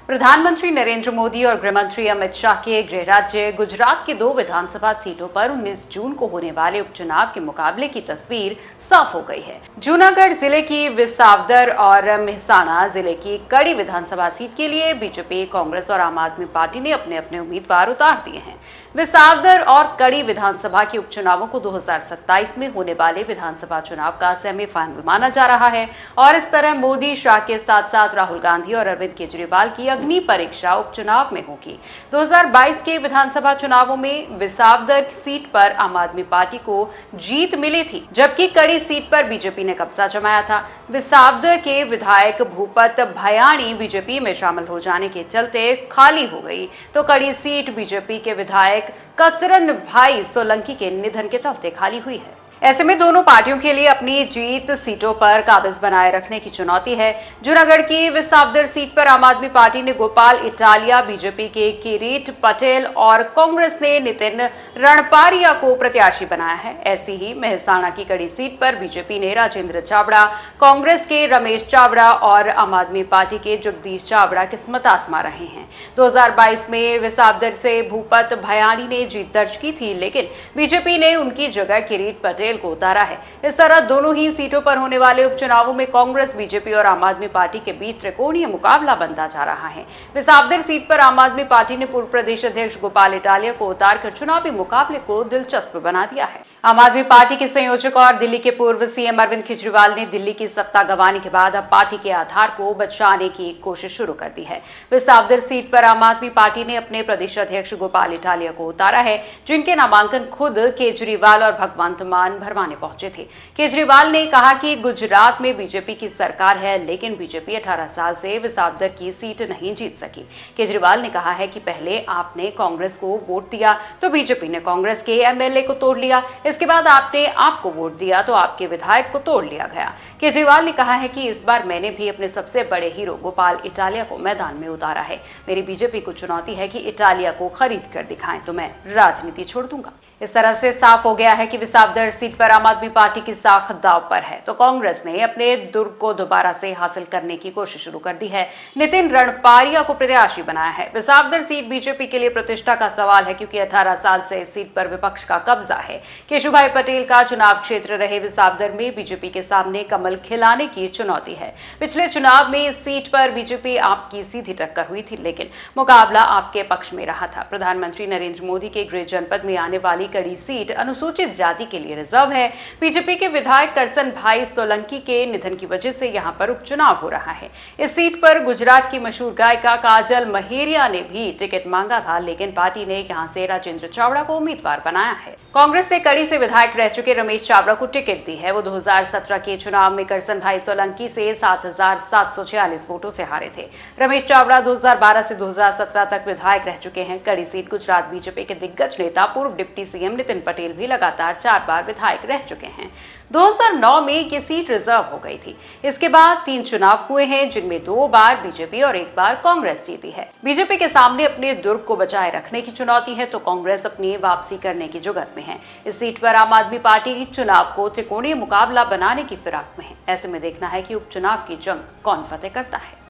प्रधानमंत्री नरेंद्र मोदी और गृहमंत्री अमित शाह के गृह राज्य गुजरात के 2 विधानसभा सीटों पर 19 जून को होने वाले उपचुनाव के मुकाबले की तस्वीर साफ हो गई है। जूनागढ़ जिले की विसावदर और मेहसाणा जिले की कड़ी विधानसभा सीट के लिए बीजेपी, कांग्रेस और आम आदमी पार्टी ने अपने अपने उम्मीदवार उतार दिए हैं। विसावदर और कड़ी विधानसभा के उपचुनावों को 2027 में होने वाले विधानसभा चुनाव का सेमीफाइनल माना जा रहा है और इस तरह मोदी, शाह के साथ साथ राहुल गांधी और अरविंद केजरीवाल की अग्नि परीक्षा उपचुनाव में होगी। 2022 के विधानसभा चुनावों में विसावदर सीट पर आम आदमी पार्टी को जीत मिली थी, जबकि कड़ी सीट पर बीजेपी ने कब्जा जमाया था। विसावदर के विधायक भूपत भयाणी बीजेपी में शामिल हो जाने के चलते खाली हो गई, तो कड़ी सीट बीजेपी के विधायक कसरन भाई सोलंकी के निधन के चलते खाली हुई है। ऐसे में दोनों पार्टियों के लिए अपनी जीत सीटों पर काबिज बनाए रखने की चुनौती है। जूनागढ़ की विसावदर सीट पर आम आदमी पार्टी ने गोपाल इटालिया, बीजेपी के किरीट पटेल और कांग्रेस ने नितिन रणपारिया को प्रत्याशी बनाया है। ऐसी ही मेहसाणा की कड़ी सीट पर बीजेपी ने राजेंद्र चावड़ा, कांग्रेस के रमेश चावड़ा और आम आदमी पार्टी के जगदीश चावड़ा किस्मत आजमा रहे हैं। 2022 में विसावदर से भूपत भयाणी ने जीत दर्ज की थी, लेकिन बीजेपी ने उनकी जगह किरीट पटेल को उतारा है। इस तरह दोनों ही सीटों पर होने वाले उपचुनावों में कांग्रेस, बीजेपी और आम आदमी पार्टी के बीच त्रिकोणीय मुकाबला बनता जा रहा है। विसावदर सीट पर आम आदमी पार्टी ने पूर्व प्रदेश अध्यक्ष गोपाल इटालिया को उतारकर चुनावी मुकाबले को दिलचस्प बना दिया है। आम आदमी पार्टी के संयोजक और दिल्ली के पूर्व सीएम अरविंद केजरीवाल ने दिल्ली की सत्ता गंवाने के बाद अब पार्टी के आधार को बचाने की कोशिश शुरू कर दी है। विसावदर सीट पर आम आदमी पार्टी ने अपने प्रदेश अध्यक्ष गोपाल इटालिया को उतारा है, जिनके नामांकन खुद केजरीवाल और भगवंत मान भरवाने पहुंचे थे। केजरीवाल ने कहा कि गुजरात में बीजेपी की सरकार है, लेकिन बीजेपी 18 साल से विसावदर की सीट नहीं जीत सकी। केजरीवाल ने कहा है कि पहले आपने कांग्रेस को वोट दिया तो बीजेपी ने कांग्रेस के एमएलए को तोड़ लिया, इसके बाद आपने आपको वोट दिया तो आपके विधायक को तोड़ लिया गया। केजरीवाल ने कहा है कि इस बार मैंने भी अपने सबसे बड़े हीरो गोपाल इटालिया को मैदान में उतारा है। मेरी बीजेपी को चुनौती है कि इटालिया को खरीद कर दिखाएं तो मैं राजनीति छोड़ दूंगा। इस तरह से साफ हो गया है कि विसावदर सीट पर आम आदमी पार्टी की साख दांव पर है, तो कांग्रेस ने अपने दुर्ग को दोबारा से हासिल करने की कोशिश शुरू कर दी है। नितिन रणपारिया को प्रत्याशी बनाया है। विसावदर सीट बीजेपी के लिए प्रतिष्ठा का सवाल है, क्योंकि 18 साल से इस सीट पर विपक्ष का कब्जा है। केशुभाई पटेल का चुनाव क्षेत्र रहे विसावदर में बीजेपी के सामने कमल खिलाने की चुनौती है। पिछले चुनाव में इस सीट पर बीजेपी आप की सीधी टक्कर हुई थी, लेकिन मुकाबला आपके पक्ष में रहा था। प्रधानमंत्री नरेंद्र मोदी के गृह जनपद में आने वाली कड़ी सीट अनुसूचित जाति के लिए रिजर्व है। बीजेपी के विधायक करसन भाई सोलंकी के निधन की वजह से यहां पर उपचुनाव हो रहा है। इस सीट पर गुजरात की मशहूर गायिका काजल महेरिया ने भी टिकट मांगा था, लेकिन पार्टी ने यहां से राजेंद्र चावड़ा को उम्मीदवार बनाया है। कांग्रेस ने कड़ी से विधायक रह चुके रमेश चावड़ा को टिकट दी है। वो 2017 के चुनाव में करसन भाई सोलंकी से 7,746 वोटों से हारे थे। रमेश चावड़ा 2012 से 2017 तक विधायक रह चुके हैं। कड़ी सीट गुजरात बीजेपी के दिग्गज नेता पूर्व डिप्टी सीएम नितिन पटेल भी लगातार 4 बार विधायक रह चुके हैं। 2009 में ये सीट रिजर्व हो गई थी। इसके बाद 3 चुनाव हुए हैं, जिनमें 2 बार बीजेपी और 1 बार कांग्रेस जीती है। बीजेपी के सामने अपने दुर्ग को बचाए रखने की चुनौती है, तो कांग्रेस अपनी वापसी करने की जुगत में है। इस सीट पर आम आदमी पार्टी चुनाव को त्रिकोणीय मुकाबला बनाने की फिराक में है। ऐसे में देखना है कि उपचुनाव की जंग कौन फतेह करता है।